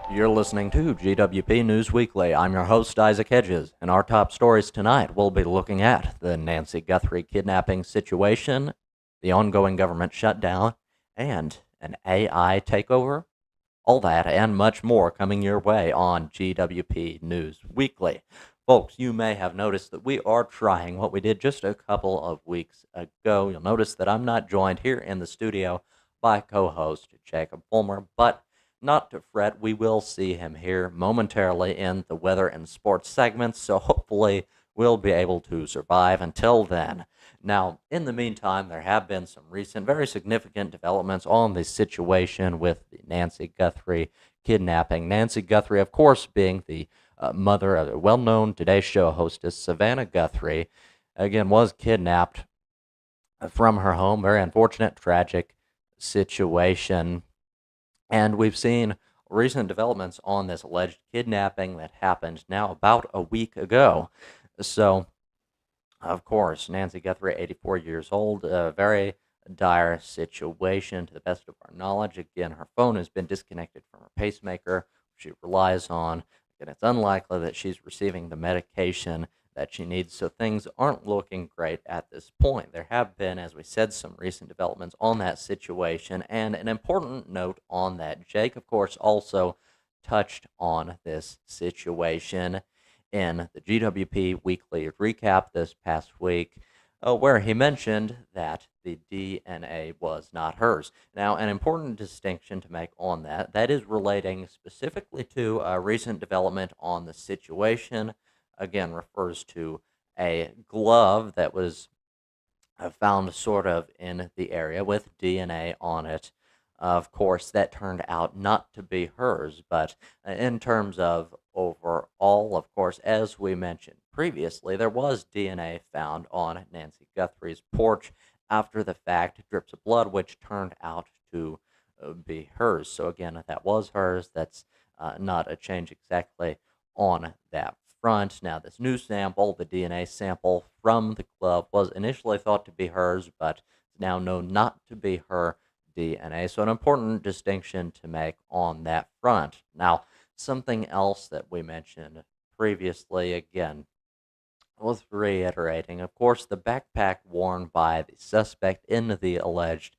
You're listening to GWP News Weekly. I'm your host, Isaac Hedges, and our top stories tonight we'll be looking at the Nancy Guthrie kidnapping situation, the ongoing government shutdown, and an AI takeover. All that and much more coming your way on GWP News Weekly. Folks, you may have noticed that we are trying what we did just a couple of weeks ago. You'll notice that I'm not joined here in the studio by co-host Jacob Fulmer, but not to fret, we will see him here momentarily in the weather and sports segments, so hopefully we'll be able to survive until then. Now, in the meantime, there have been some recent, very significant developments on the situation with the Nancy Guthrie kidnapping. Nancy Guthrie, of course, being the mother of the well-known Today Show hostess Savannah Guthrie, again, was kidnapped from her home. Very unfortunate, tragic situation. And we've seen recent developments on this alleged kidnapping that happened now about a week ago. So, of course, Nancy Guthrie, 84 years old, a very dire situation to the best of our knowledge. Again, her phone has been disconnected from her pacemaker, which she relies on, and it's unlikely that she's receiving the medication that she needs, so things aren't looking great at this point. There have been, as we said, some recent developments on that situation, and an important note on that. Jake, of course, also touched on this situation in the GWP Weekly Recap this past week, where he mentioned that the DNA was not hers. Now, an important distinction to make on that is relating specifically to a recent development on the situation. Again, refers to a glove that was found sort of in the area with DNA on it. Of course, that turned out not to be hers, but in terms of overall, of course, as we mentioned previously, there was DNA found on Nancy Guthrie's porch after the fact, drips of blood, which turned out to be hers. So again, that was hers. That's not a change exactly on that front. Now, this new sample, the DNA sample from the glove, was initially thought to be hers, but is now known not to be her DNA. So an important distinction to make on that front. Now, something else that we mentioned previously, again, worth reiterating, of course, the backpack worn by the suspect in the alleged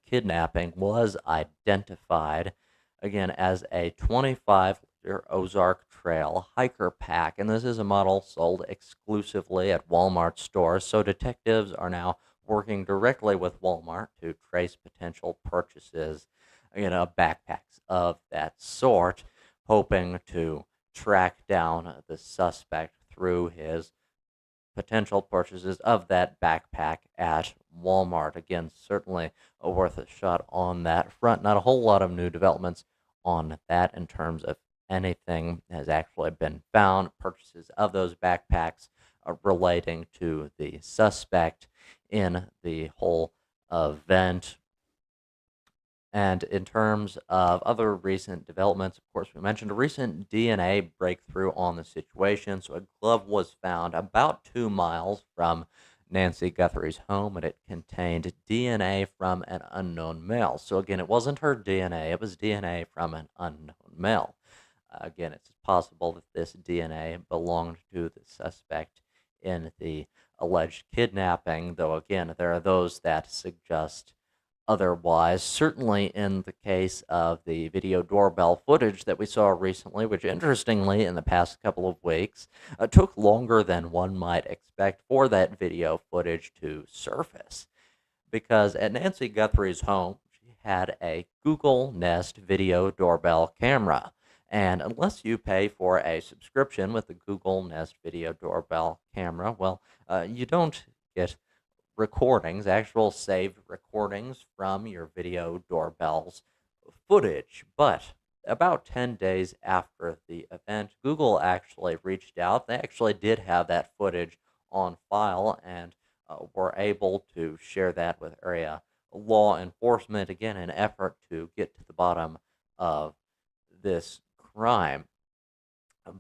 kidnapping was identified, again, as a 25-liter Ozark Trail hiker pack, and this is a model sold exclusively at Walmart stores, so detectives are now working directly with Walmart to trace potential purchases, backpacks of that sort, hoping to track down the suspect through his potential purchases of that backpack at Walmart. Again, certainly worth a shot on that front. Not a whole lot of new developments on that in terms of anything has actually been found. Purchases of those backpacks are relating to the suspect in the whole event. And in terms of other recent developments, of course, we mentioned a recent DNA breakthrough on the situation. So a glove was found about 2 miles from Nancy Guthrie's home, and it contained DNA from an unknown male. So again, it wasn't her DNA, it was DNA from an unknown male. Again, it's possible that this DNA belonged to the suspect in the alleged kidnapping, though again, there are those that suggest otherwise. Certainly in the case of the video doorbell footage that we saw recently, which interestingly in the past couple of weeks took longer than one might expect for that video footage to surface, because at Nancy Guthrie's home, she had a Google Nest video doorbell camera. And unless you pay for a subscription with the Google Nest video doorbell camera, well, you don't get recordings, actual saved recordings from your video doorbell's footage. But about 10 days after the event, Google actually reached out. They actually did have that footage on file and were able to share that with area law enforcement, again, in an effort to get to the bottom of this crime.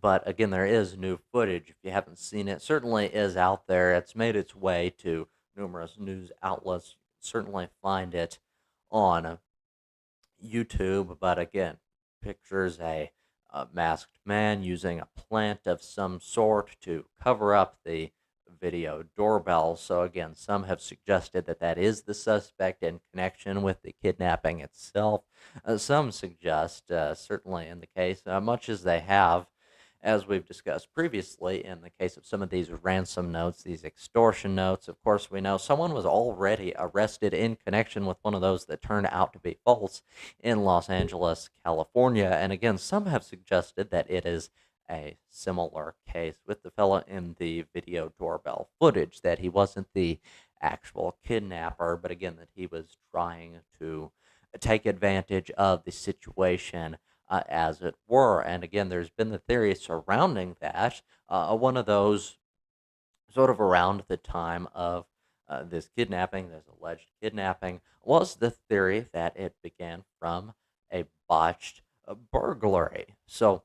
But again, there is new footage. If you haven't seen it, certainly is out there. It's made its way to numerous news outlets. You can certainly find it on YouTube. But again, pictures a masked man using a plant of some sort to cover up the video doorbell. So again, some have suggested that that is the suspect in connection with the kidnapping itself. Some suggest, certainly in the case, much as they have, as we've discussed previously in the case of some of these ransom notes, these extortion notes. Of course, we know someone was already arrested in connection with one of those that turned out to be false in Los Angeles, California. And again, some have suggested that it is a similar case with the fellow in the video doorbell footage, that he wasn't the actual kidnapper, but again, that he was trying to take advantage of the situation, as it were. And again, there's been the theory surrounding that. One of those sort of around the time of this kidnapping, this alleged kidnapping, was the theory that it began from a botched burglary. So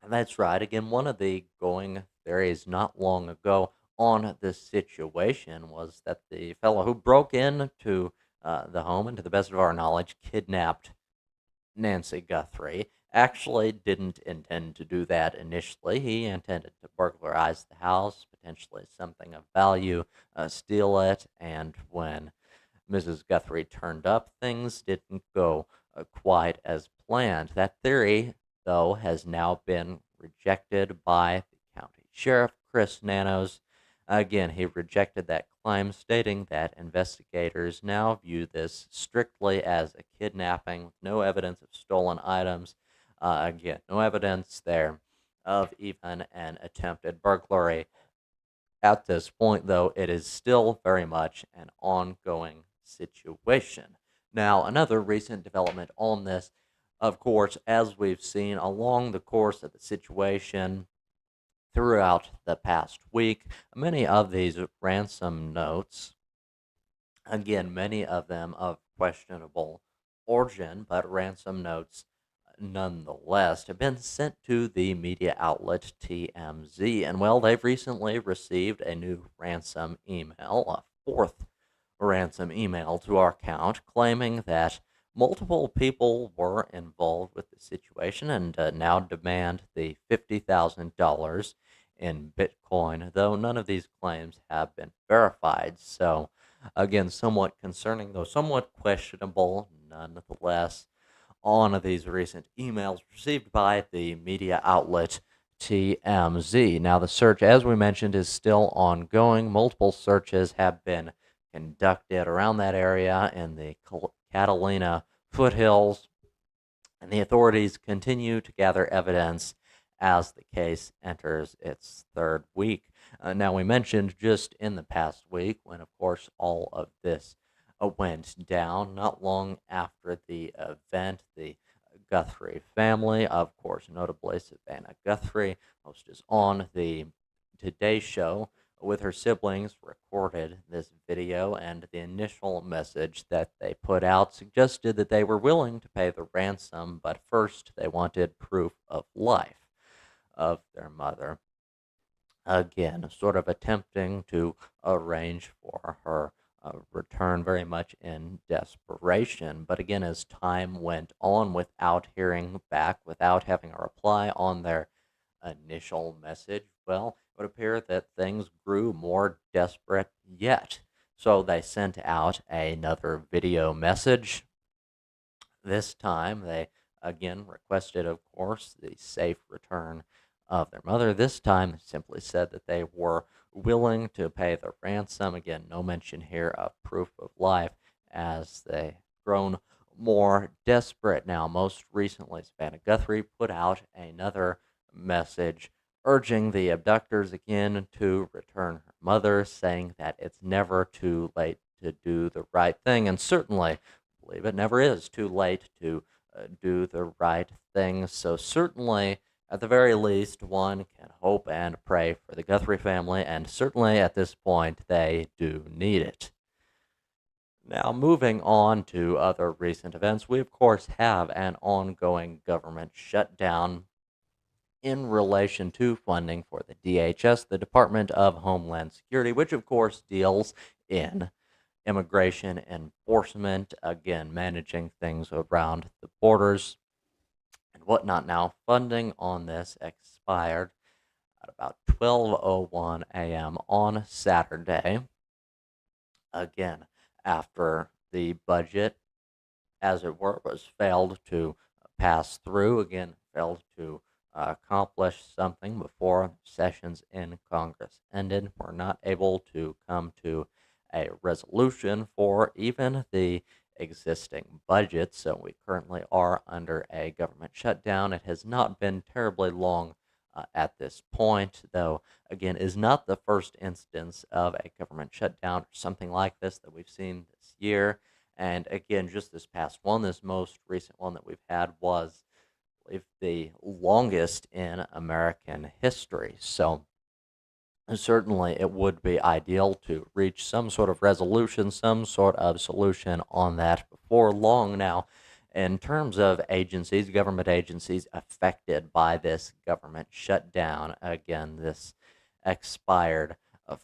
that's right. Again, one of the going theories not long ago on this situation was that the fellow who broke into the home, and to the best of our knowledge, kidnapped Nancy Guthrie, actually didn't intend to do that initially. He intended to burglarize the house, potentially something of value, steal it, and when Mrs. Guthrie turned up, things didn't go quite as planned. That theory, though, has now been rejected by the county sheriff, Chris Nanos. Again, he rejected that claim, stating that investigators now view this strictly as a kidnapping with no evidence of stolen items. Again, no evidence there of even an attempted burglary. At this point, though, it is still very much an ongoing situation. Now, another recent development on this, of course, as we've seen along the course of the situation throughout the past week, many of these ransom notes, again, many of them of questionable origin, but ransom notes nonetheless, have been sent to the media outlet TMZ. And well, they've recently received a new ransom email, a fourth ransom email to our account, claiming that multiple people were involved with the situation and now demand the $50,000 in Bitcoin, though none of these claims have been verified. So, again, somewhat concerning, though somewhat questionable, nonetheless, on these recent emails received by the media outlet TMZ. Now, the search, as we mentioned, is still ongoing. Multiple searches have been conducted around that area in the Catalina foothills, and the authorities continue to gather evidence as the case enters its third week. Now, we mentioned just in the past week, when, of course, all of this went down, not long after the event, the Guthrie family, of course, notably Savannah Guthrie, hostess on the Today Show with her siblings, recorded this video, and the initial message that they put out suggested that they were willing to pay the ransom, but first they wanted proof of life of their mother. Again, sort of attempting to arrange for her return, very much in desperation. But again, as time went on, without hearing back, without having a reply on their initial message, well, it would appear that things grew more desperate yet. So they sent out another video message. This time, they again requested, of course, the safe return of their mother. This time, they simply said that they were willing to pay the ransom. Again, no mention here of proof of life, as they grown more desperate. Now, most recently, Savannah Guthrie put out another message urging the abductors again to return her mother, saying that it's never too late to do the right thing. And certainly, I believe it never is too late to do the right thing. So certainly, at the very least, one can hope and pray for the Guthrie family, and certainly at this point, they do need it. Now, moving on to other recent events, we of course have an ongoing government shutdown in relation to funding for the DHS, the Department of Homeland Security, which of course deals in immigration enforcement, again, managing things around the borders and whatnot. Now, funding on this expired at about 12:01 a.m. on Saturday. Again, after the budget, as it were, was failed to pass through, again, failed to accomplish something before sessions in Congress ended. We're not able to come to a resolution for even the existing budget, so we currently are under a government shutdown. It has not been terribly long at this point, though, again, is not the first instance of a government shutdown or something like this that we've seen this year. And again, just this past one, this most recent one that we've had was, I believe, the longest in American history. So certainly it would be ideal to reach some sort of resolution, some sort of solution on that before long. Now, in terms of agencies, government agencies affected by this government shutdown, again, this expired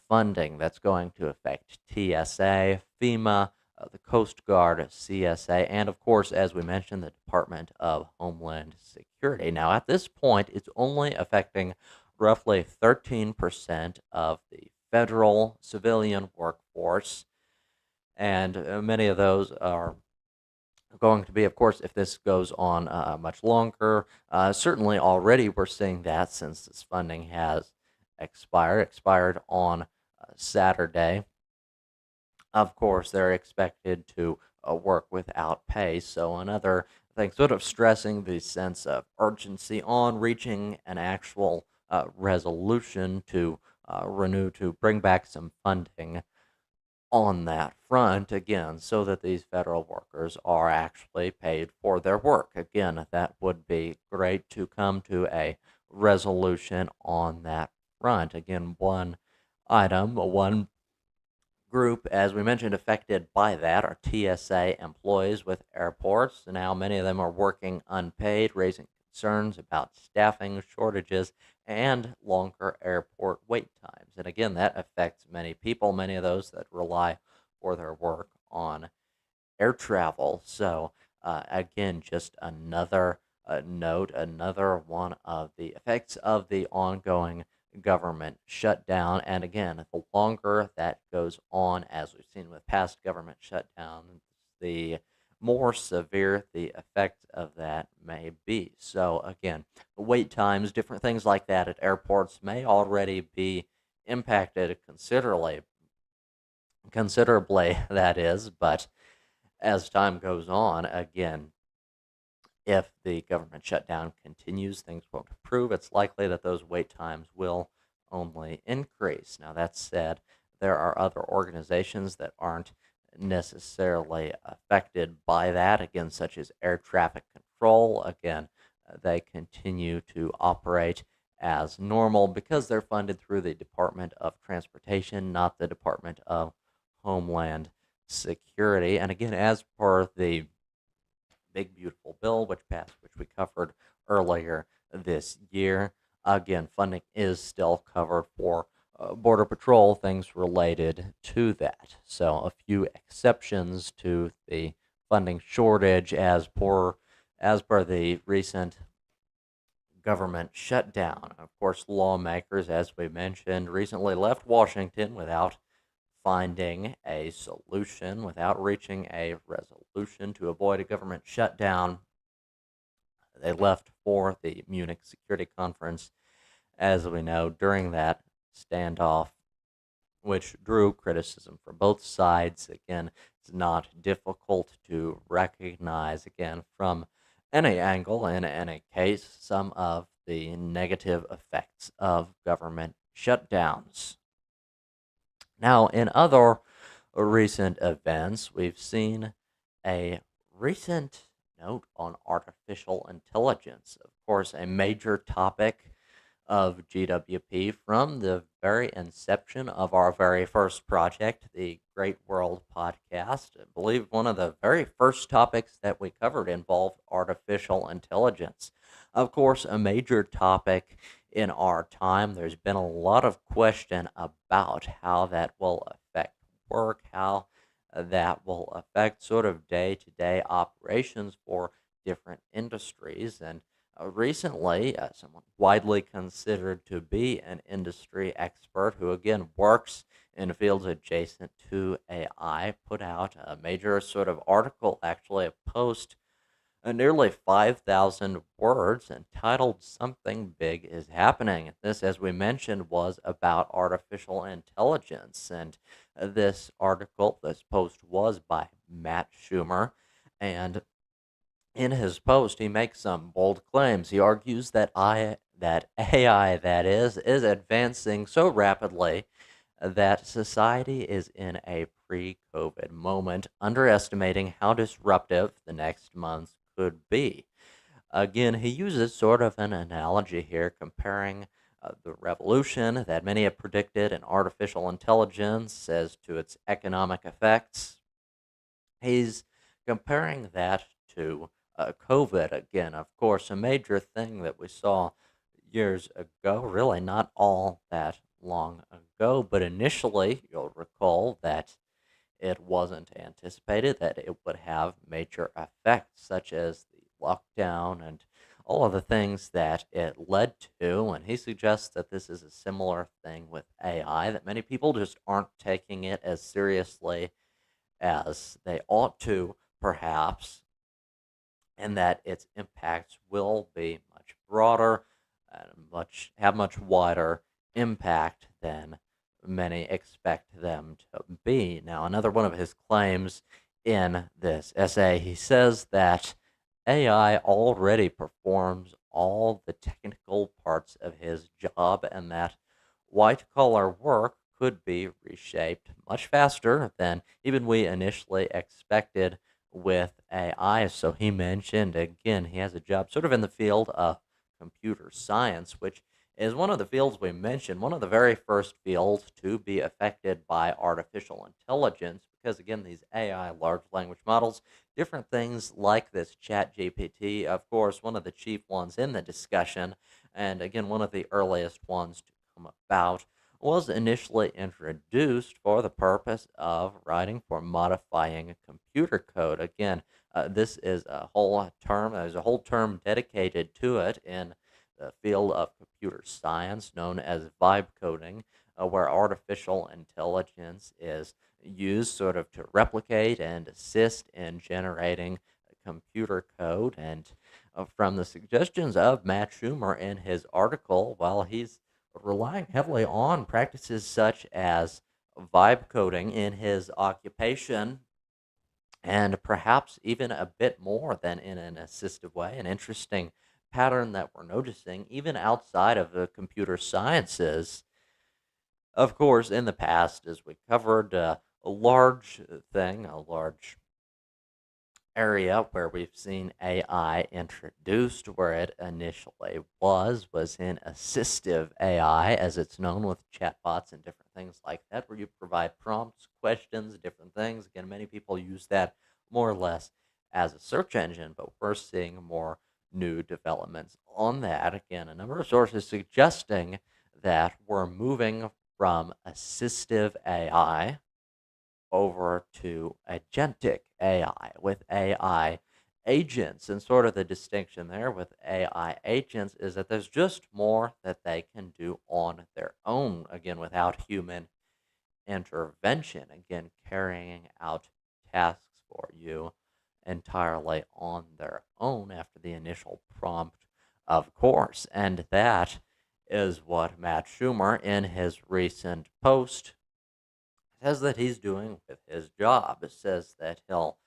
funding that's going to affect TSA, FEMA, the Coast Guard, CSA, and of course, as we mentioned, the Department of Homeland Security. Now, at this point, it's only affecting roughly 13% of the federal civilian workforce, and many of those are going to be, of course, if this goes on much longer. Certainly, already we're seeing that since this funding has expired on Saturday. Of course, they're expected to work without pay. So, another thing, sort of stressing the sense of urgency on reaching an actual resolution to to bring back some funding on that front, again, so that these federal workers are actually paid for their work. Again, that would be great to come to a resolution on that front. Again, one group, as we mentioned, affected by that are TSA employees with airports. Now, many of them are working unpaid, raising concerns about staffing shortages and longer airport wait times. And again, that affects many people, many of those that rely for their work on air travel. So, again, just another note, another one of the effects of the ongoing government shutdown. And again, the longer that goes on, as we've seen with past government shutdowns, the more severe the effect of that may be. So, again, wait times, different things like that at airports may already be impacted considerably, that is, but as time goes on, again, if the government shutdown continues, things won't improve. It's likely that those wait times will only increase. Now, that said, there are other organizations that aren't necessarily affected by that, again, such as air traffic control. Again, they continue to operate as normal because they're funded through the Department of Transportation, not the Department of Homeland Security. And again, as per the big beautiful bill which passed, which we covered earlier this year, again, funding is still covered for border patrol, things related to that. So a few exceptions to the funding shortage as per the recent government shutdown. Of course, lawmakers, as we mentioned, recently left Washington without finding a solution, without reaching a resolution to avoid a government shutdown. They left for the Munich Security Conference, as we know, during that standoff, which drew criticism from both sides. Again, it's not difficult to recognize, again, from any angle, in any case, some of the negative effects of government shutdowns. Now, in other recent events, we've seen a recent note on artificial intelligence. Of course, a major topic of GWP from the very inception of our very first project, the Great World podcast. I believe one of the very first topics that we covered involved artificial intelligence. Of course, a major topic in our time. There's been a lot of question about how that will affect work, how that will affect sort of day to day operations for different industries. And recently, someone widely considered to be an industry expert who, again, works in fields adjacent to AI, put out a major sort of article, actually, a post, nearly 5,000 words, entitled Something Big is Happening. This, as we mentioned, was about artificial intelligence. And this article, this post, was by Matt Schumer. And in his post, he makes some bold claims. He argues that AI, that is advancing so rapidly that society is in a pre-COVID moment, underestimating how disruptive the next months could be. Again, he uses sort of an analogy here, comparing the revolution that many have predicted in artificial intelligence as to its economic effects. He's comparing that to COVID again. Of course, a major thing that we saw years ago, really not all that long ago, but initially, you'll recall that it wasn't anticipated that it would have major effects, such as the lockdown and all of the things that it led to. And he suggests that this is a similar thing with AI, that many people just aren't taking it as seriously as they ought to, perhaps, and that its impacts will be much broader and much wider impact than many expect them to be. Now, another one of his claims in this essay, he says that AI already performs all the technical parts of his job, and that white collar work could be reshaped much faster than even we initially expected with AI. So he mentioned, again, he has a job sort of in the field of computer science, which is one of the fields we mentioned, one of the very first fields to be affected by artificial intelligence, because again, these AI, large language models, different things like this Chat GPT, of course, one of the chief ones in the discussion, and again, one of the earliest ones to come about, was initially introduced for the purpose of writing for modifying computer code. Again, this is a whole term, there's a whole term dedicated to it in the field of computer science known as vibe coding, where artificial intelligence is used sort of to replicate and assist in generating computer code. And from the suggestions of Matt Schumer in his article, while he's relying heavily on practices such as vibe coding in his occupation, and perhaps even a bit more than in an assistive way. An interesting pattern that we're noticing, even outside of the computer sciences. Of course, in the past, as we covered, a large area where we've seen AI introduced, where it initially was in assistive AI, as it's known, with chatbots and different things like that, where you provide prompts, questions, different things. Again, many people use that more or less as a search engine, but we're seeing more new developments on that. Again, a number of sources suggesting that we're moving from assistive AI over to agentic AI, with AI agents. And sort of the distinction there with AI agents is that there's just more that they can do on their own, again, without human intervention, again, carrying out tasks for you entirely on their own after the initial prompt, of course. And that is what Matt Schumer, in his recent post, says that he's doing with his job. It says that he'll,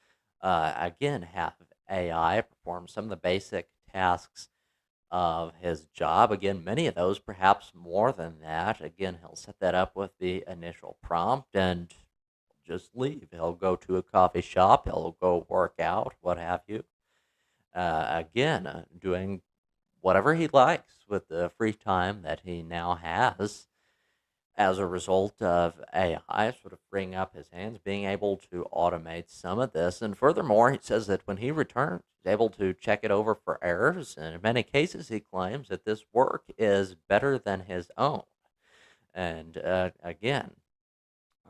again, have AI perform some of the basic tasks of his job. Again, many of those, perhaps more than that. Again, he'll set that up with the initial prompt and just leave. He'll go to a coffee shop, he'll go work out, what have you. Again, doing whatever he likes with the free time that he now has. as a result of AI sort of freeing up his hands, being able to automate some of this. And furthermore, he says that when he returns, he's able to check it over for errors. And in many cases, he claims that this work is better than his own. And again,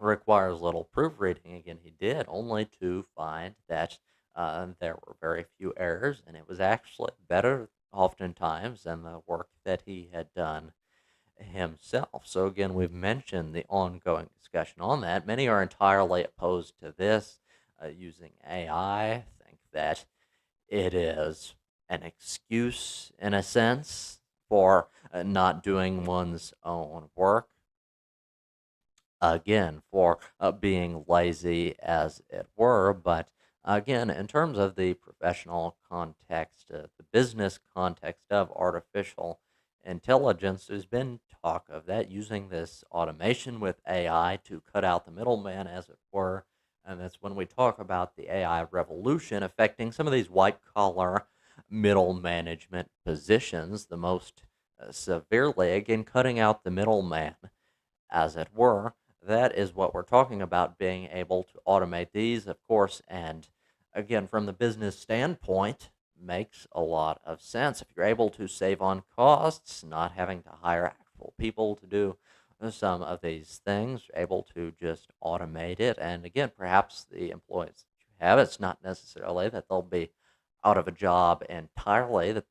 requires little proofreading. Again, he did only to find that there were very few errors, and it was actually better oftentimes than the work that he had done himself. So again, we've mentioned the ongoing discussion on that. Many are entirely opposed to this using AI. Think that it is an excuse, in a sense, for not doing one's own work. Again, for being lazy, as it were. But again, in terms of the professional context, the business context of artificial intelligence, there's been talk of that using this automation with AI to cut out the middleman, as it were. And that's when we talk about the AI revolution affecting some of these white collar middle management positions the most severely. Again, cutting out the middleman, as it were. That is what we're talking about, being able to automate these, of course. And again, from the business standpoint, makes a lot of sense. If you're able to save on costs, not having to hire actual people to do some of these things, you're able to just automate it. And again, perhaps the employees that you have, it's not necessarily that they'll be out of a job entirely, that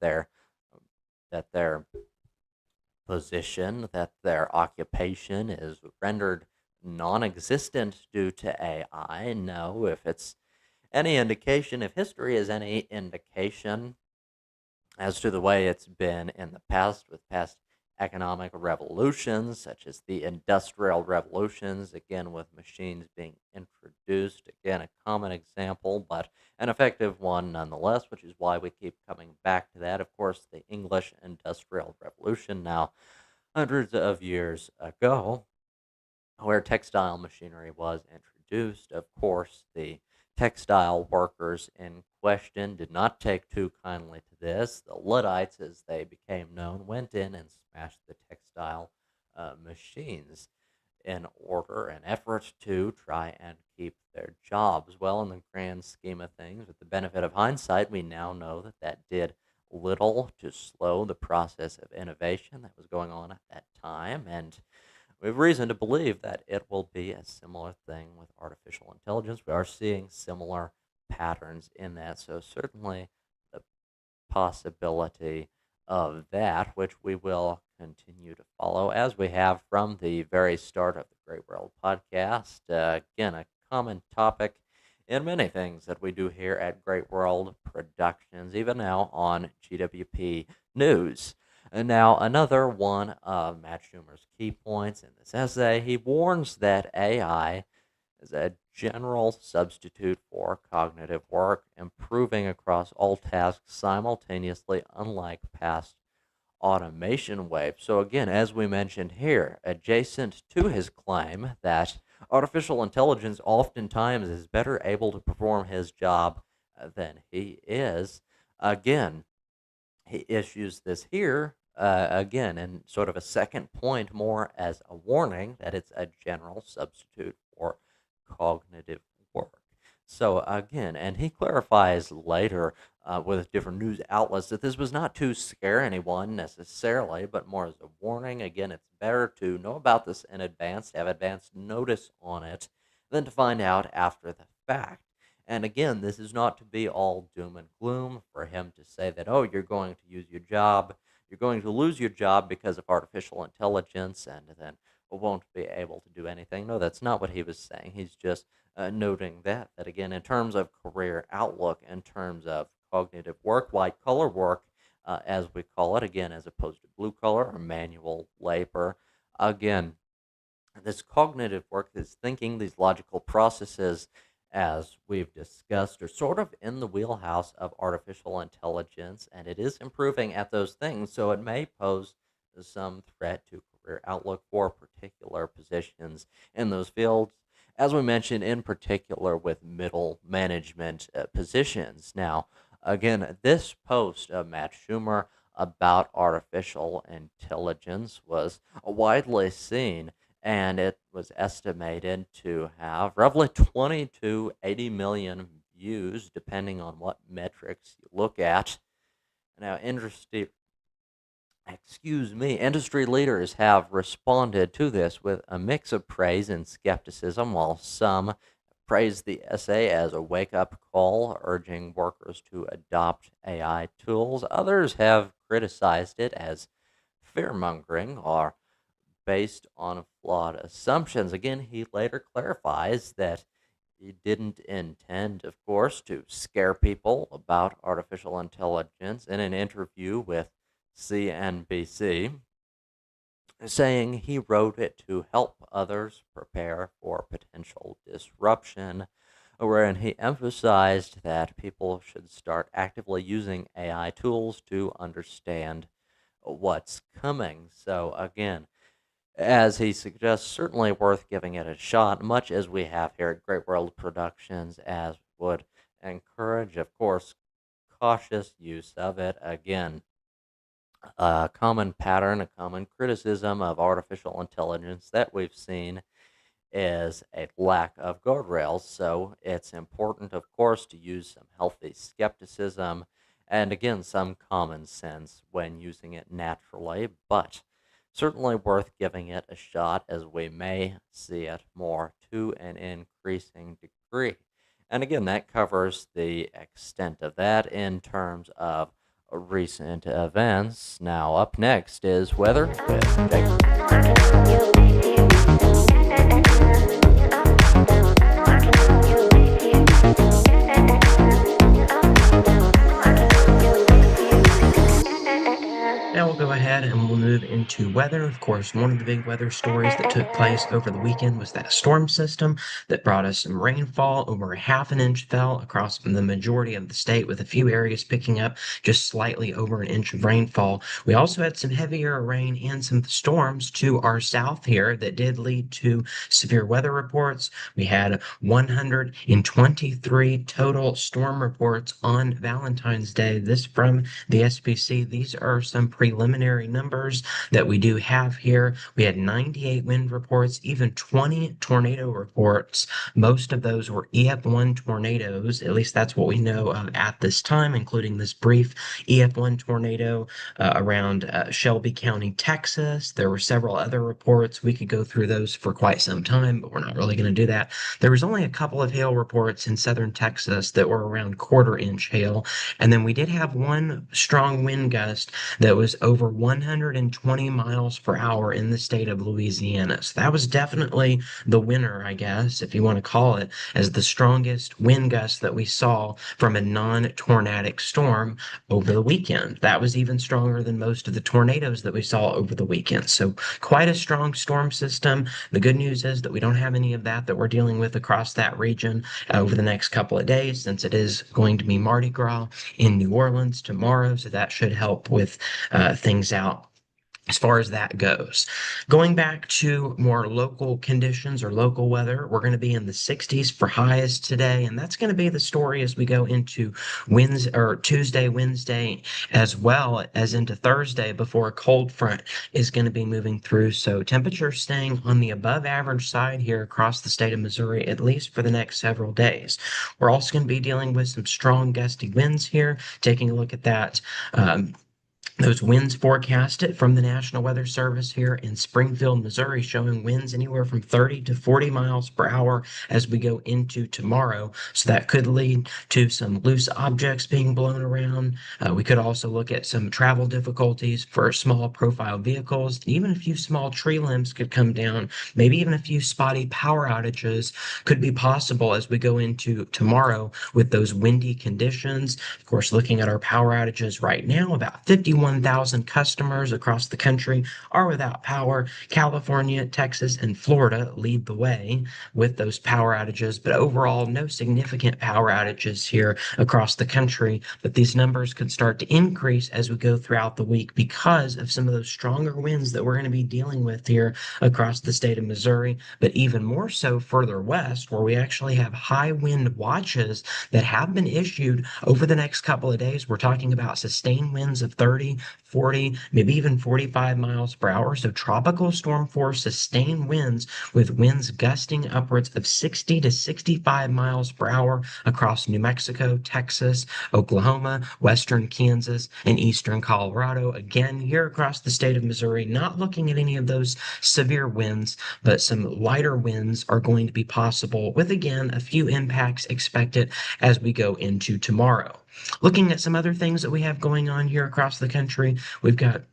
their position, that their occupation is rendered non existent due to AI. No, if it's any indication, if history is any indication as to the way it's been in the past with past economic revolutions, such as the industrial revolutions, again, with machines being introduced, again, a common example, but an effective one nonetheless, which is why we keep coming back to that. Of course, the English Industrial Revolution, now hundreds of years ago, where textile machinery was introduced. Of course, the textile workers in question did not take too kindly to this. The Luddites, as they became known, went in and smashed the textile machines in order and effort to try and keep their jobs. Well, in the grand scheme of things, with the benefit of hindsight, we now know that that did little to slow the process of innovation that was going on at that time. And we have reason to believe that it will be a similar thing with artificial intelligence. We are seeing similar patterns in that. So, certainly, the possibility of that, which we will continue to follow as we have from the very start of the Great World podcast. Again, a common topic in many things that we do here at Great World Productions, even now on GWP News. And now, another one of Matt Schumer's key points in this essay, he warns that AI is a general substitute for cognitive work, improving across all tasks simultaneously, unlike past automation waves. So, again, as we mentioned here, adjacent to his claim that artificial intelligence oftentimes is better able to perform his job than he is, again, he issues this here again in sort of a second point, more as a warning that it's a general substitute for cognitive work. So again, and he clarifies later with different news outlets that this was not to scare anyone necessarily, but more as a warning. Again, it's better to know about this in advance, to have advance notice on it, than to find out after the fact. And again, this is not to be all doom and gloom for him to say that, oh, you're going to use your job, you're going to lose your job because of artificial intelligence, and then won't be able to do anything. No, that's not what he was saying. He's just noting that again, in terms of career outlook, in terms of cognitive work, white collar work, as we call it, again, as opposed to blue collar or manual labor, again, this cognitive work, this thinking, these logical processes, as we've discussed, are sort of in the wheelhouse of artificial intelligence, and it is improving at those things. So it may pose some threat to career outlook for particular positions in those fields, as we mentioned, in particular with middle management positions. Now, again, this post of Matt Schumer about artificial intelligence was widely seen and it was estimated to have roughly 20 to 80 million views, depending on what metrics you look at. Now, industry leaders have responded to this with a mix of praise and skepticism, while some praise the essay as a wake up call, urging workers to adopt AI tools. Others have criticized it as fear mongering or based on flawed assumptions. Again, he later clarifies that he didn't intend, of course, to scare people about artificial intelligence in an interview with CNBC, saying he wrote it to help others prepare for potential disruption, wherein he emphasized that people should start actively using AI tools to understand what's coming. So, again, as he suggests, certainly worth giving it a shot, much as we have here at Great World Productions, as would encourage, of course, cautious use of it. Again, a common pattern, a common criticism of artificial intelligence that we've seen is a lack of guardrails. So it's important, of course, to use some healthy skepticism and, again, some common sense when using it naturally, but certainly worth giving it a shot, as we may see it more to an increasing degree. And again, that covers the extent of that in terms of recent events. Now, up next is weather with Jake. Now we'll go ahead and we'll move into weather. Of course, one of the big weather stories that took place over the weekend was that storm system that brought us some rainfall. Over a half an inch fell across the majority of the state, with a few areas picking up just slightly over an inch of rainfall. We also had some heavier rain and some storms to our south here that did lead to severe weather reports. We had 123 total storm reports on Valentine's Day. This from the SPC. These are some preliminary numbers that we do have here. We had 98 wind reports, even 20 tornado reports. Most of those were EF1 tornadoes. At least that's what we know of at this time, including this brief EF1 tornado around Shelby County, Texas. There were several other reports. We could go through those for quite some time, but we're not really going to do that. There was only a couple of hail reports in southern Texas that were around quarter-inch hail. And then we did have one strong wind gust that was over 120 miles per hour in the state of Louisiana. So that was definitely the winner, I guess, if you want to call it, as the strongest wind gust that we saw from a non-tornadic storm over the weekend. That was even stronger than most of the tornadoes that we saw over the weekend. So quite a strong storm system. The good news is that we don't have any of that we're dealing with across that region over the next couple of days, since it is going to be Mardi Gras in New Orleans tomorrow. So that should help with things out as far as that goes. Going back to more local conditions or local weather, we're going to be in the 60s for highs today, and that's going to be the story as we go into Tuesday, Wednesday, as well as into Thursday, before a cold front is going to be moving through. So temperatures staying on the above average side here across the state of Missouri, at least for the next several days. We're also going to be dealing with some strong gusty winds here. Taking a look at that. Those winds forecasted from the National Weather Service here in Springfield, Missouri, showing winds anywhere from 30 to 40 miles per hour as we go into tomorrow. So that could lead to some loose objects being blown around. We could also look at some travel difficulties for small profile vehicles. Even a few small tree limbs could come down. Maybe even a few spotty power outages could be possible as we go into tomorrow with those windy conditions. Of course, looking at our power outages right now, about 51,000 customers across the country are without power. California, Texas, and Florida lead the way with those power outages, but overall, no significant power outages here across the country. But these numbers could start to increase as we go throughout the week because of some of those stronger winds that we're going to be dealing with here across the state of Missouri, but even more so further west, where we actually have high wind watches that have been issued over the next couple of days. We're talking about sustained winds of 30 30, 40, maybe even 45 miles per hour. So tropical storm force sustained winds with winds gusting upwards of 60 to 65 miles per hour across New Mexico, Texas, Oklahoma, western Kansas, and eastern Colorado. Again, here across the state of Missouri, not looking at any of those severe winds, but some lighter winds are going to be possible with, again, a few impacts expected as we go into tomorrow. Looking at some other things that we have going on here across the country, we've got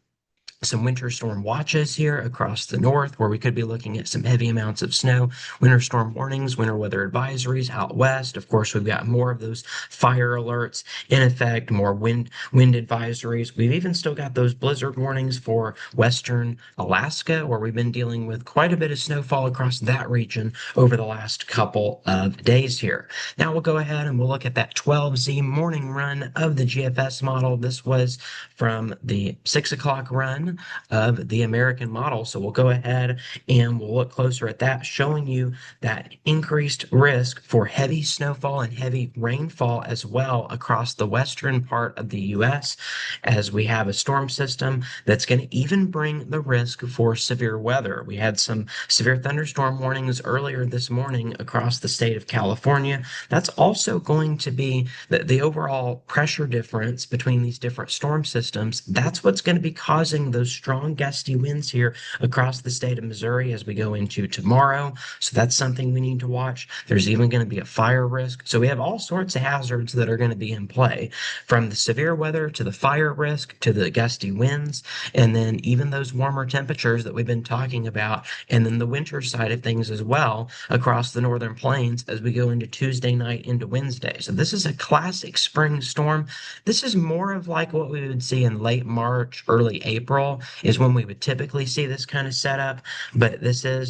some winter storm watches here across the north, where we could be looking at some heavy amounts of snow, winter storm warnings, winter weather advisories out west. Of course, we've got more of those fire alerts in effect, more wind advisories. We've even still got those blizzard warnings for western Alaska, where we've been dealing with quite a bit of snowfall across that region over the last couple of days here. Now we'll go ahead and we'll look at that 12Z morning run of the GFS model. This was from the 6 o'clock run of the American model. So we'll go ahead and we'll look closer at that, showing you that increased risk for heavy snowfall and heavy rainfall as well across the western part of the U.S., as we have a storm system that's going to even bring the risk for severe weather. We had some severe thunderstorm warnings earlier this morning across the state of California. That's also going to be the overall pressure difference between these different storm systems. That's what's going to be causing those strong gusty winds here across the state of Missouri as we go into tomorrow. So that's something we need to watch. There's even going to be a fire risk. So we have all sorts of hazards that are going to be in play, from the severe weather to the fire risk to the gusty winds, and then even those warmer temperatures that we've been talking about, and then the winter side of things as well across the northern plains as we go into Tuesday night into Wednesday. So this is a classic spring storm. This is more of like what we would see in late March, early April is when we would typically see this kind of setup. But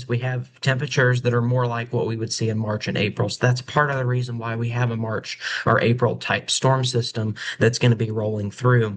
we have temperatures that are more like what we would see in March and April. So that's part of the reason why we have a March or April type storm system that's going to be rolling through.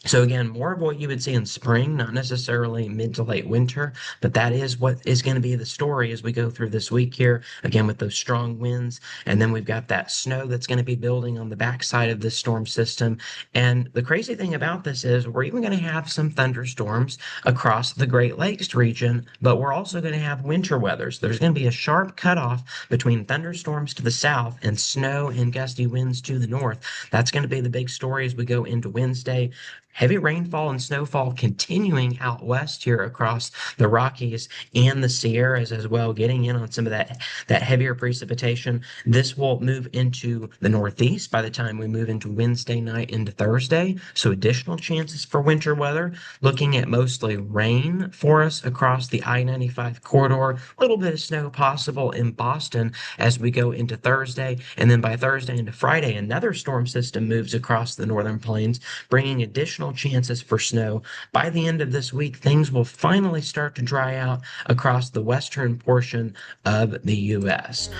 So again, more of what you would see in spring, not necessarily mid to late winter, but that is what is going to be the story as we go through this week here, again, with those strong winds. And then we've got that snow that's going to be building on the backside of this storm system. And the crazy thing about this is we're even going to have some thunderstorms across the Great Lakes region, but we're also going to have winter weather. So there's going to be a sharp cutoff between thunderstorms to the south and snow and gusty winds to the north. That's going to be the big story as we go into Wednesday. Heavy rainfall and snowfall continuing out west here across the Rockies and the Sierras as well, getting in on some of that heavier precipitation. This will move into the Northeast by the time we move into Wednesday night into Thursday. So additional chances for winter weather, looking at mostly rain for us across the I-95 corridor. A little bit of snow possible in Boston as we go into Thursday. And then by Thursday into Friday, another storm system moves across the northern plains, bringing additional chances for snow. By the end of this week, things will finally start to dry out across the western portion of the U.S.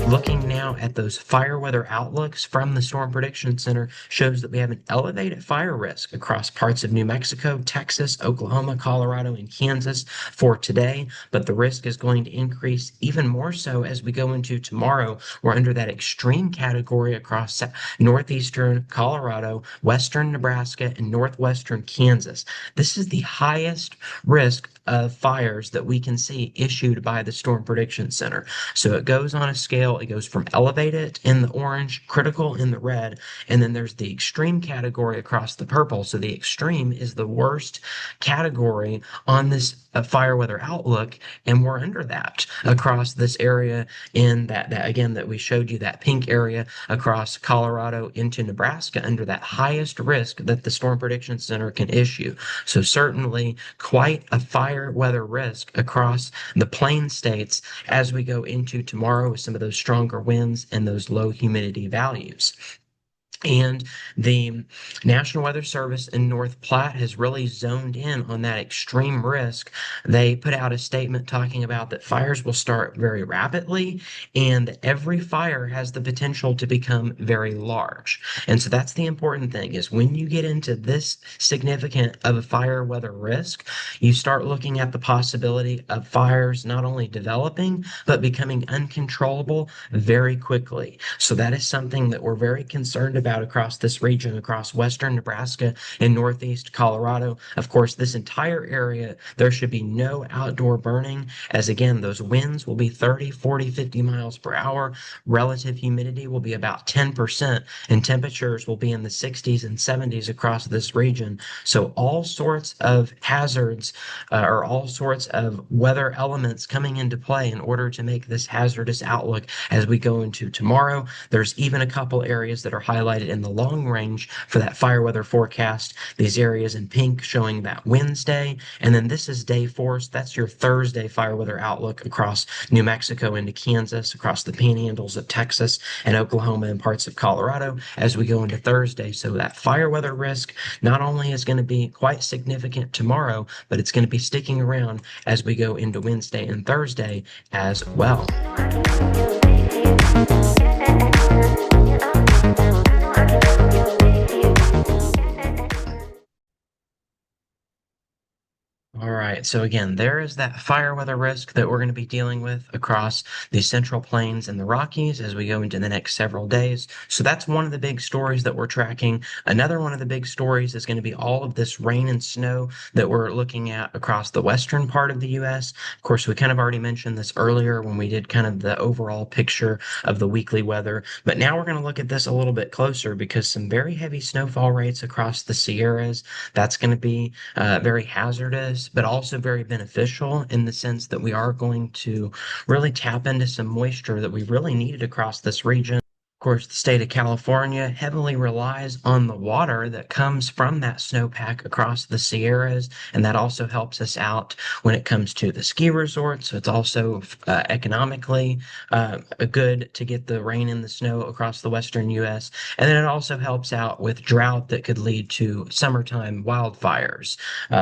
Looking now at those fire weather outlooks from the Storm Prediction Center shows that we have an elevated fire risk across parts of New Mexico, Texas, Oklahoma, Colorado, and Kansas for today, but the risk is going to increase even more so as we go into tomorrow. We're under that extreme category across northeastern Colorado, western Nebraska, and northwestern Kansas. This is the highest risk of fires that we can see issued by the Storm Prediction Center. So it goes on a scale, it goes from elevated in the orange, critical in the red, and then there's the extreme category across the purple. So the extreme is the worst category on this fire weather outlook, and we're under that across this area in that again that we showed you, that pink area across Colorado into Nebraska, under that highest risk that the Storm Prediction Center can issue. So certainly quite a fire weather risk across the plain states as we go into tomorrow with some of those stronger winds and those low humidity values. And the National Weather Service in North Platte has really zoned in on that extreme risk. They put out a statement talking about that fires will start very rapidly and every fire has the potential to become very large. And so that's the important thing is when you get into this significant of a fire weather risk, you start looking at the possibility of fires not only developing, but becoming uncontrollable very quickly. So that is something that we're very concerned about across this region, across western Nebraska and northeast Colorado. Of course, this entire area, there should be no outdoor burning, as again, those winds will be 30, 40, 50 miles per hour. Relative humidity will be about 10%, and temperatures will be in the 60s and 70s across this region. So all sorts of hazards or all sorts of weather elements coming into play in order to make this hazardous outlook as we go into tomorrow. There's even a couple areas that are highlighted in the long range for that fire weather forecast. These areas in pink showing that Wednesday. And then this is day four. So that's your Thursday fire weather outlook across New Mexico into Kansas, across the panhandles of Texas and Oklahoma and parts of Colorado as we go into Thursday. So that fire weather risk not only is going to be quite significant tomorrow, but it's going to be sticking around as we go into Wednesday and Thursday as well. All right. So again, there is that fire weather risk that we're going to be dealing with across the Central Plains and the Rockies as we go into the next several days. So that's one of the big stories that we're tracking. Another one of the big stories is going to be all of this rain and snow that we're looking at across the western part of the U.S. Of course, we kind of already mentioned this earlier when we did kind of the overall picture of the weekly weather. But now we're going to look at this a little bit closer because some very heavy snowfall rates across the Sierras, that's going to be very hazardous, but also very beneficial in the sense that we are going to really tap into some moisture that we really needed across this region. Of course, the state of California heavily relies on the water that comes from that snowpack across the Sierras, and that also helps us out when it comes to the ski resorts. So it's also economically good to get the rain and the snow across the western U.S. And then it also helps out with drought that could lead to summertime wildfires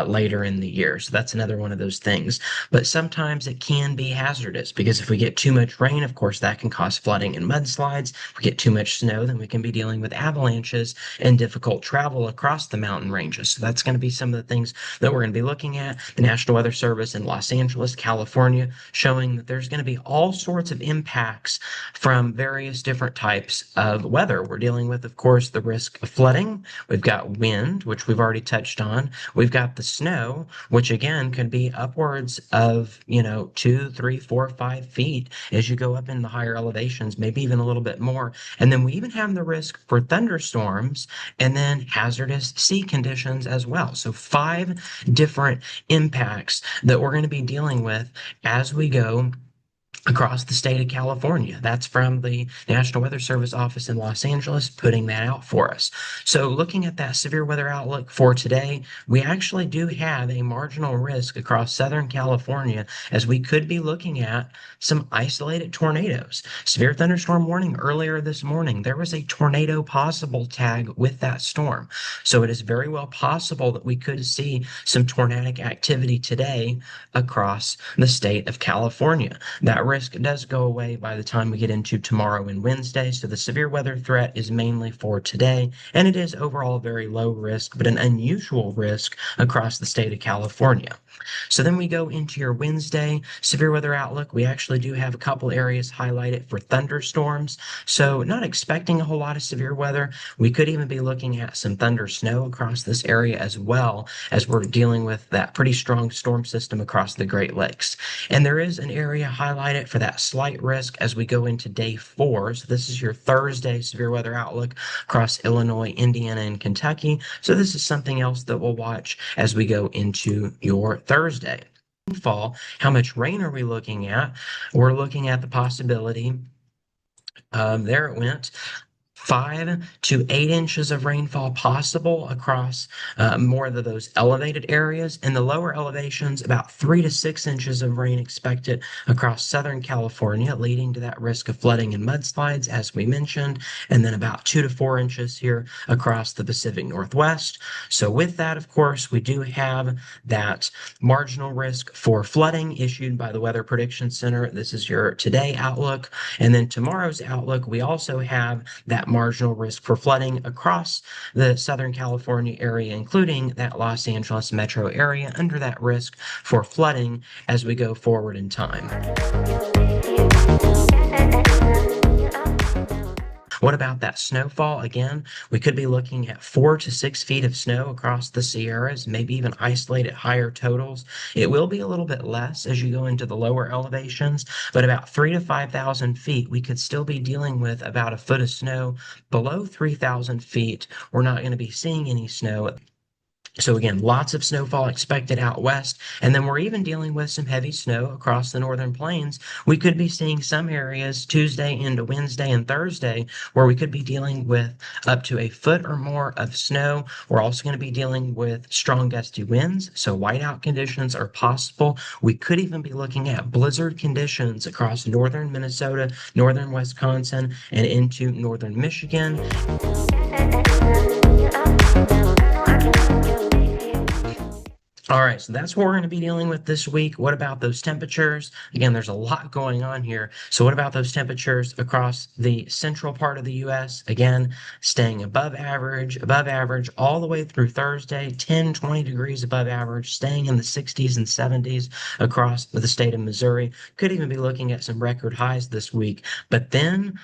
later in the year. So that's another one of those things. But sometimes it can be hazardous because if we get too much rain, of course, that can cause flooding and mudslides. If we get too much snow, then we can be dealing with avalanches and difficult travel across the mountain ranges. So that's going to be some of the things that we're going to be looking at. The National Weather Service in Los Angeles, California, showing that there's going to be all sorts of impacts from various different types of weather. We're dealing with, of course, the risk of flooding. We've got wind, which we've already touched on. We've got the snow, which again could be upwards of, 2, 3, 4, 5 feet as you go up in the higher elevations, maybe even a little bit more. And then we even have the risk for thunderstorms and then hazardous sea conditions as well. So five different impacts that we're going to be dealing with as we go across the state of California. That's from the National Weather Service office in Los Angeles putting that out for us. So looking at that severe weather outlook for today, we actually do have a marginal risk across Southern California as we could be looking at some isolated tornadoes. Severe thunderstorm warning earlier this morning. There was a tornado possible tag with that storm. So it is very well possible that we could see some tornadic activity today across the state of California. That risk does go away by the time we get into tomorrow and Wednesday. So the severe weather threat is mainly for today, and it is overall very low risk, but an unusual risk across the state of California. So then we go into your Wednesday severe weather outlook. We actually do have a couple areas highlighted for thunderstorms. So not expecting a whole lot of severe weather. We could even be looking at some thunder snow across this area as well as we're dealing with that pretty strong storm system across the Great Lakes. And there is an area highlighted for that slight risk as we go into day four. So this is your Thursday severe weather outlook across Illinois, Indiana, and Kentucky. So this is something else that we'll watch as we go into your Thursday. Fall, how much rain are we looking at? We're looking at the possibility, there it went, 5 to 8 inches of rainfall possible across more of those elevated areas. In the lower elevations, about 3 to 6 inches of rain expected across Southern California, leading to that risk of flooding and mudslides, as we mentioned, and then about 2 to 4 inches here across the Pacific Northwest. So with that, of course, we do have that marginal risk for flooding issued by the Weather Prediction Center. This is your today outlook. And then tomorrow's outlook, we also have that marginal risk for flooding across the Southern California area, including that Los Angeles metro area, under that risk for flooding as we go forward in time. What about that snowfall? Again, we could be looking at 4 to 6 feet of snow across the Sierras, maybe even isolated higher totals. It will be a little bit less as you go into the lower elevations, but about 3 to 5,000 feet, we could still be dealing with about a foot of snow. Below 3,000 feet, we're not going to be seeing any snow. So again, lots of snowfall expected out west, and then we're even dealing with some heavy snow across the northern plains. We could be seeing some areas Tuesday into Wednesday and Thursday where we could be dealing with up to a foot or more of snow. We're also going to be dealing with strong gusty winds, so whiteout conditions are possible. We could even be looking at blizzard conditions across northern Minnesota, northern Wisconsin, and into northern Michigan. All right, so that's what we're going to be dealing with this week. What about those temperatures? Again, there's a lot going on here. So what about those temperatures across the central part of the U.S.? Again, staying above average, all the way through Thursday, 10, 20 degrees above average, staying in the 60s and 70s across the state of Missouri. Could even be looking at some record highs this week. But then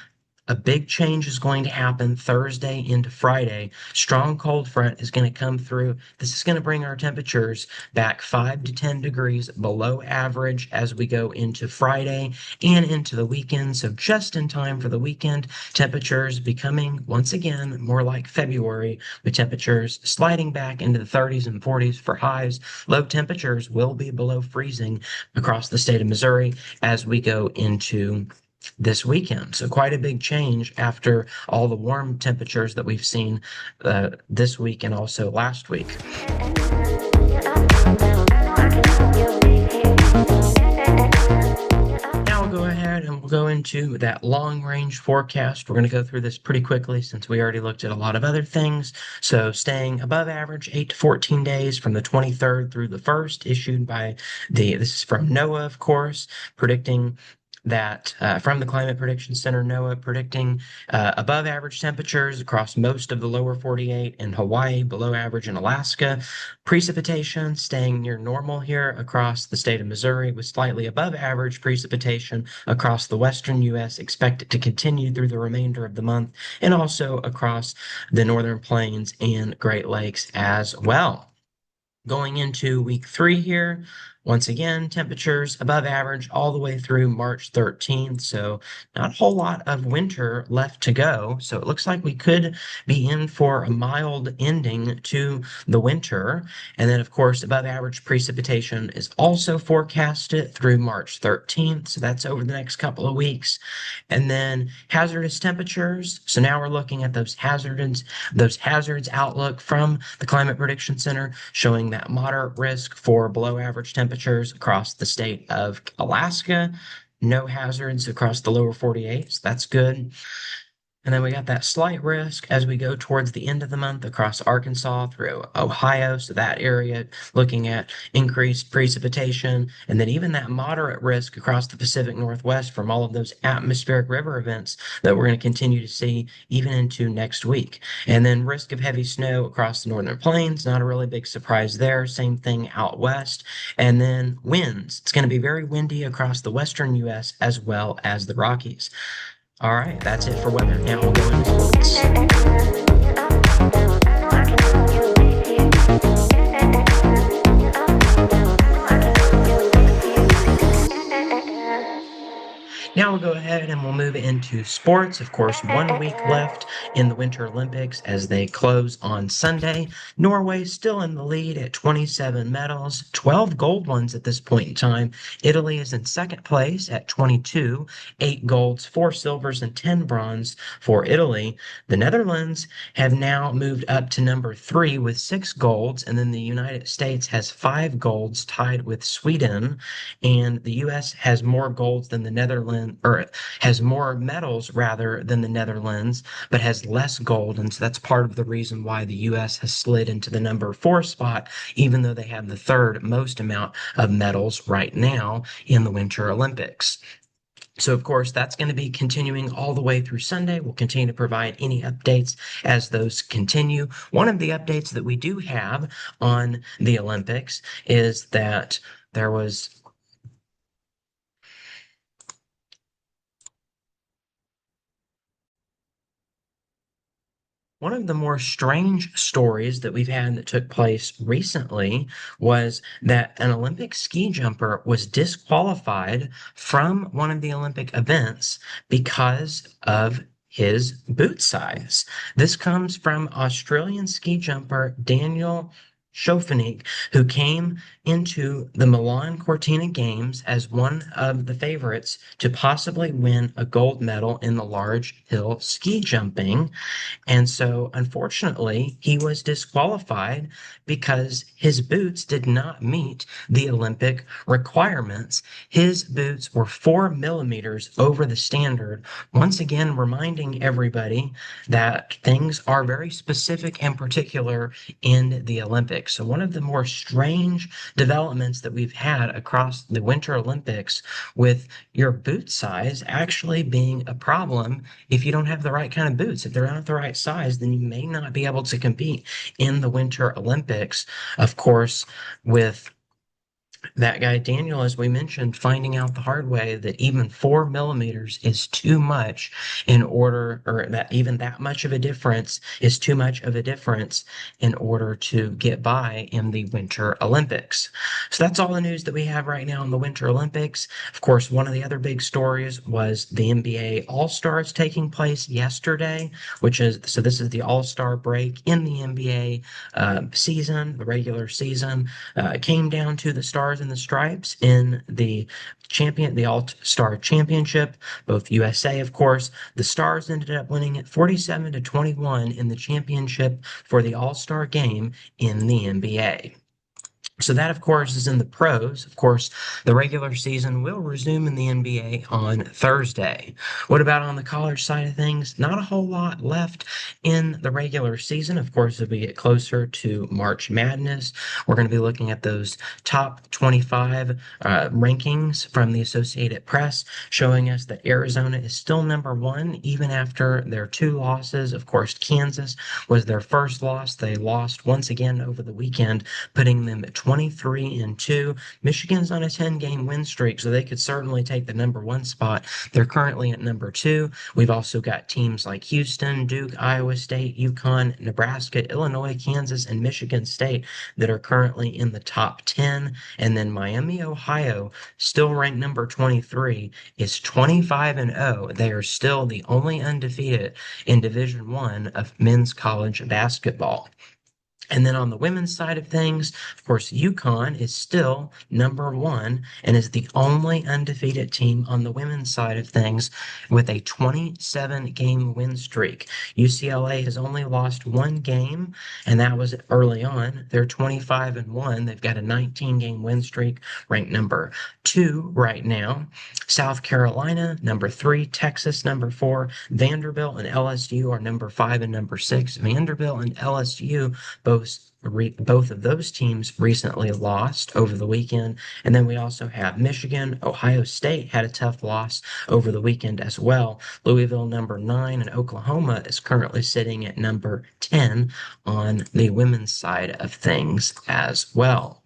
a big change is going to happen Thursday into Friday. Strong cold front is going to come through. This is going to bring our temperatures back 5 to 10 degrees below average as we go into Friday and into the weekend. So just in time for the weekend, temperatures becoming once again more like February, with temperatures sliding back into the 30s and 40s for highs. Low temperatures will be below freezing across the state of Missouri as we go into this weekend. So quite a big change after all the warm temperatures that we've seen this week and also last week. Now we'll go ahead and we'll go into that long range forecast. We're going to go through this pretty quickly since we already looked at a lot of other things. So staying above average 8 to 14 days from the 23rd through the 1st, issued by this is from NOAA, of course, predicting that from the Climate Prediction Center, NOAA, predicting above average temperatures across most of the lower 48 and Hawaii, below average in Alaska. Precipitation staying near normal here across the state of Missouri, with slightly above average precipitation across the western U.S. expected to continue through the remainder of the month, and also across the northern plains and Great Lakes as well. Going into week 3 here, once again, temperatures above average all the way through March 13th. So not a whole lot of winter left to go. So it looks like we could be in for a mild ending to the winter. And then, of course, above average precipitation is also forecasted through March 13th. So that's over the next couple of weeks. And then hazardous temperatures. So now we're looking at those hazards outlook from the Climate Prediction Center, showing that moderate risk for below average temperatures across the state of Alaska. No hazards across the lower 48, so that's good. And then we got that slight risk as we go towards the end of the month across Arkansas through Ohio. So that area looking at increased precipitation, and then even that moderate risk across the Pacific Northwest from all of those atmospheric river events that we're going to continue to see even into next week. And then risk of heavy snow across the northern plains, not a really big surprise there. Same thing out west. And then winds. It's going to be very windy across the western U.S. as well as the Rockies. All right, that's it for weather. Now we'll go into sports. Now we'll we'll go ahead and we'll move into sports. Of course, 1 week left in the Winter Olympics as they close on Sunday. Norway still in the lead at 27 medals, 12 gold ones at this point in time. Italy is in second place at 22, 8 golds, 4 silvers, and 10 bronze for Italy. The Netherlands have now moved up to number 3 with 6 golds, and then the United States has 5 golds tied with Sweden, and the US has more golds than the Netherlands, or has more medals rather than the Netherlands, but has less gold, and so that's part of the reason why the US has slid into the number 4 spot, even though they have the third most amount of medals right now in the Winter Olympics. So, of course, that's going to be continuing all the way through Sunday. We'll continue to provide any updates as those continue. One of the updates that we do have on the Olympics is that there was one of the more strange stories that we've had that took place recently was that an Olympic ski jumper was disqualified from one of the Olympic events because of his boot size. This comes from Australian ski jumper Daniel Schofenick, who came into the Milan Cortina Games as one of the favorites to possibly win a gold medal in the large hill ski jumping. And so, unfortunately, he was disqualified because his boots did not meet the Olympic requirements. His boots were 4 millimeters over the standard. Once again, reminding everybody that things are very specific and particular in the Olympics. So, one of the more strange developments that we've had across the Winter Olympics with your boot size actually being a problem if you don't have the right kind of boots. If they're not the right size, then you may not be able to compete in the Winter Olympics. Of course, with that guy Daniel, as we mentioned, finding out the hard way that even 4 millimeters is too much in order, or that even that much of a difference is too much of a difference in order to get by in the Winter Olympics. So that's all the news that we have right now in the Winter Olympics. Of course, one of the other big stories was the NBA All-Stars taking place yesterday, which is, so this is the All-Star break in the NBA season, the regular season. It came down to the Stars and the Stripes in the All-Star Championship, both USA, of course. The Stars ended up winning it 47-21 in the championship for the All-Star game in the NBA. So that, of course, is in the pros. Of course, the regular season will resume in the NBA on Thursday. What about on the college side of things? Not a whole lot left in the regular season. Of course, as we get closer to March Madness, we're going to be looking at those top 25 rankings from the Associated Press, showing us that Arizona is still number 1, even after their 2 losses. Of course, Kansas was their first loss. They lost once again over the weekend, putting them at 23-2. Michigan's on a 10-game win streak, so they could certainly take the number 1 spot. They're currently at number 2. We've also got teams like Houston, Duke, Iowa State, UConn, Nebraska, Illinois, Kansas, and Michigan State that are currently in the top 10. And then Miami, Ohio, still ranked number 23, is 25-0. They are still the only undefeated in Division I of men's college basketball. And then on the women's side of things, of course, UConn is still number 1 and is the only undefeated team on the women's side of things with a 27-game win streak. UCLA has only lost 1 game, and that was early on. They're 25-1. They've got a 19-game win streak, ranked number 2 right now. South Carolina, number 3. Texas, number 4. Vanderbilt and LSU are number 5 and number 6. Vanderbilt and LSU both of those teams recently lost over the weekend. And then we also have Michigan. Ohio State had a tough loss over the weekend as well. Louisville, number 9, and Oklahoma is currently sitting at number 10 on the women's side of things as well.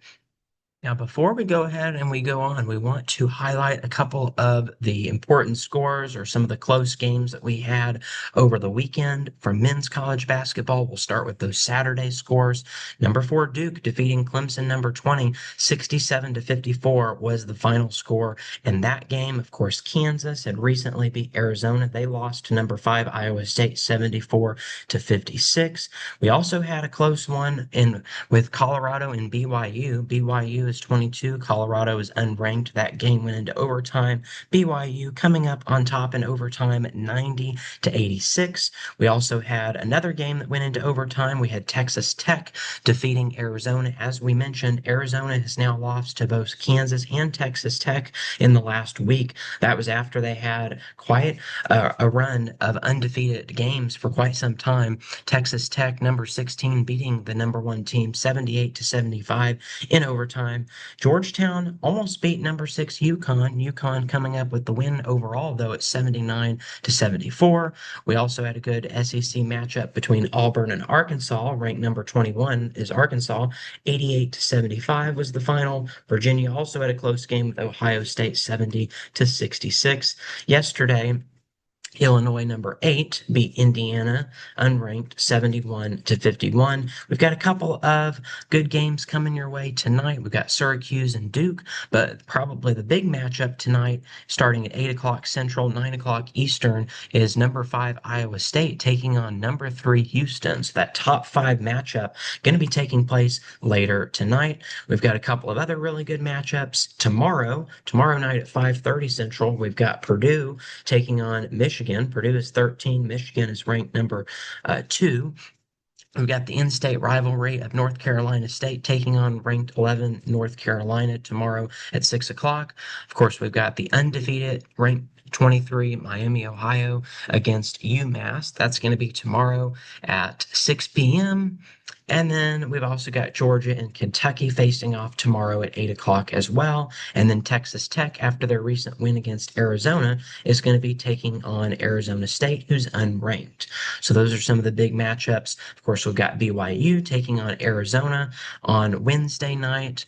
Now, before we go ahead and we go on, we want to highlight a couple of the important scores or some of the close games that we had over the weekend for men's college basketball. We'll start with those Saturday scores. Number 4 Duke defeating Clemson number 20, 67 to 54 was the final score in that game. Of course, Kansas had recently beat Arizona. They lost to number 5 Iowa State, 74 to 56. We also had a close one in with Colorado and BYU. BYU is 22. Colorado is unranked. That game went into overtime. BYU coming up on top in overtime at 90 to 86. We also had another game that went into overtime. We had Texas Tech defeating Arizona. As we mentioned, Arizona has now lost to both Kansas and Texas Tech in the last week. That was after they had quite a run of undefeated games for quite some time. Texas Tech, number 16, beating the number 1 team 78 to 75 in overtime. Georgetown almost beat number 6 UConn. UConn coming up with the win overall, though, at 79 to 74. We also had a good SEC matchup between Auburn and Arkansas. Ranked number 21 is Arkansas. 88 to 75 was the final. Virginia also had a close game with Ohio State, 70 to 66. Yesterday, Illinois number 8 beat Indiana unranked 71 to 51. We've got a couple of good games coming your way tonight. We've got Syracuse and Duke, but probably the big matchup tonight, starting at 8 o'clock Central, 9 o'clock Eastern, is number 5 Iowa State taking on number 3 Houston. So that top 5 matchup going to be taking place later tonight. We've got a couple of other really good matchups tomorrow night at 5:30 Central. We've got Purdue taking on Michigan. Purdue is 13. Michigan is ranked number 2. We've got the in-state rivalry of North Carolina State taking on ranked 11 North Carolina tomorrow at 6 o'clock. Of course, we've got the undefeated ranked 23 Miami, Ohio against UMass. That's going to be tomorrow at 6 p.m. And then we've also got Georgia and Kentucky facing off tomorrow at 8 o'clock as well. And then Texas Tech, after their recent win against Arizona, is going to be taking on Arizona State, who's unranked. So those are some of the big matchups. Of course, we've got BYU taking on Arizona on Wednesday night.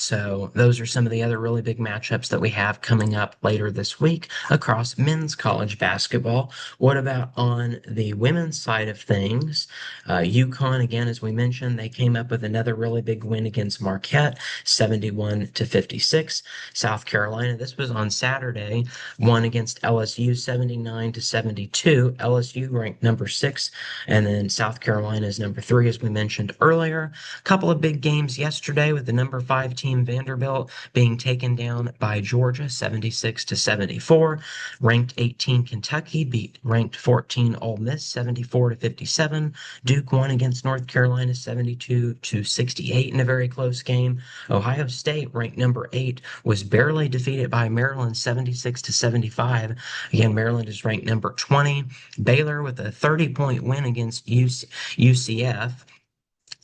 So those are some of the other really big matchups that we have coming up later this week across men's college basketball. What about on the women's side of things? UConn, again, as we mentioned, they came up with another really big win against Marquette, 71 to 56. South Carolina, this was on Saturday, won against LSU, 79 to 72. LSU ranked number 6, and then South Carolina is number 3, as we mentioned earlier. A couple of big games yesterday with the number 5 team Vanderbilt being taken down by Georgia 76 to 74. Ranked 18 Kentucky beat ranked 14 Ole Miss 74 to 57. Duke won against North Carolina 72 to 68 in a very close game. Ohio State, ranked number 8, was barely defeated by Maryland 76 to 75. Again, Maryland is ranked number 20. Baylor with a 30-point win against UCF.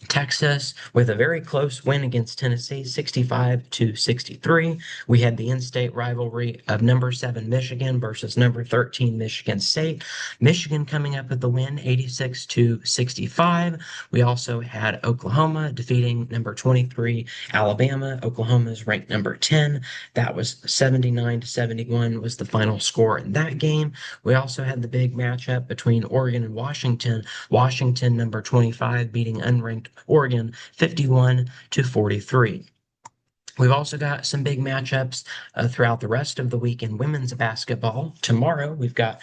Texas with a very close win against Tennessee, 65 to 63. We had the in-state rivalry of number 7 Michigan versus number 13 Michigan State. Michigan coming up with the win, 86 to 65. We also had Oklahoma defeating number 23 Alabama. Oklahoma is ranked number 10. That was 79 to 71 was the final score in that game. We also had the big matchup between Oregon and Washington. Washington, number 25, beating unranked Oregon 51 to 43. We've also got some big matchups throughout the rest of the week in women's basketball. Tomorrow, we've got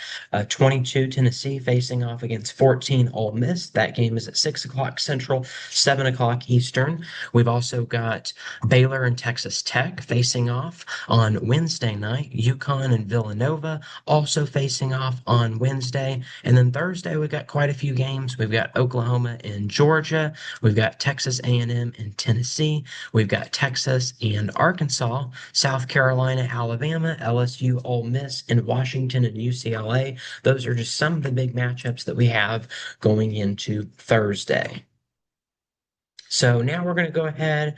22 Tennessee facing off against 14 Ole Miss. That game is at 6 o'clock Central, 7 o'clock Eastern. We've also got Baylor and Texas Tech facing off on Wednesday night. UConn and Villanova also facing off on Wednesday. And then Thursday, we've got quite a few games. We've got Oklahoma and Georgia. We've got Texas A&M and Tennessee. We've got Texas and Arkansas, South Carolina, Alabama, LSU, Ole Miss, and Washington and UCLA. Those are just some of the big matchups that we have going into Thursday. So now we're going to go ahead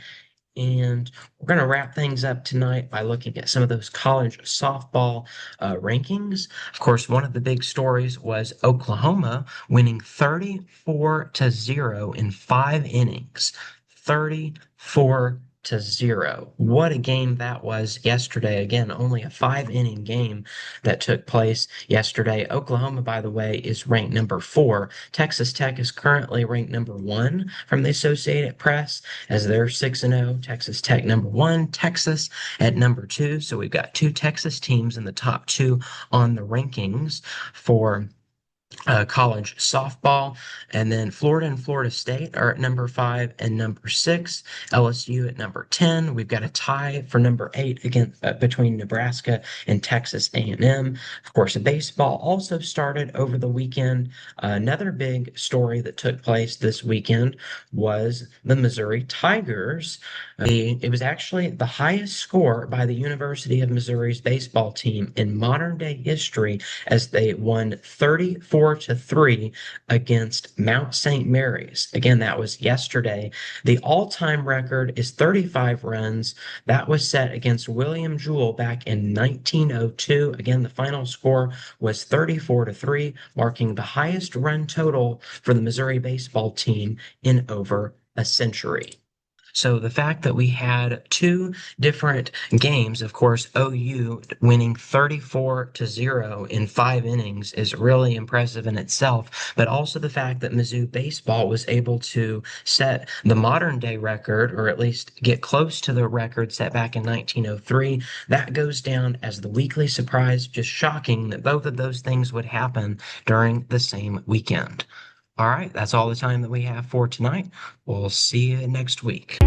and we're going to wrap things up tonight by looking at some of those college softball rankings. Of course, one of the big stories was Oklahoma winning 34 to 0 in 5 innings. 34-0. What a game that was yesterday. Again, only a 5 inning game that took place yesterday. Oklahoma, by the way, is ranked number 4. Texas Tech is currently ranked number 1 from the Associated Press as they're 6-0. Texas Tech number 1, Texas at number 2. So we've got two Texas teams in the top 2 on the rankings for college softball. And then Florida and Florida State are at number 5 and number 6. LSU at number 10. We've got a tie for number 8 against between Nebraska and Texas A&M. Of course, baseball also started over the weekend. Another big story that took place this weekend was the Missouri Tigers. It was actually the highest score by the University of Missouri's baseball team in modern day history as they won 34-3 against Mount St. Mary's. Again, that was yesterday. The all-time record is 35 runs. That was set against William Jewell back in 1902. Again, the final score was 34-3, marking the highest run total for the Missouri baseball team in over a century. So the fact that we had two different games, of course, OU winning 34-0 in 5 innings is really impressive in itself, but also the fact that Mizzou baseball was able to set the modern day record, or at least get close to the record set back in 1903, that goes down as the weekly surprise. Just shocking that both of those things would happen during the same weekend. All right, that's all the time that we have for tonight. We'll see you next week.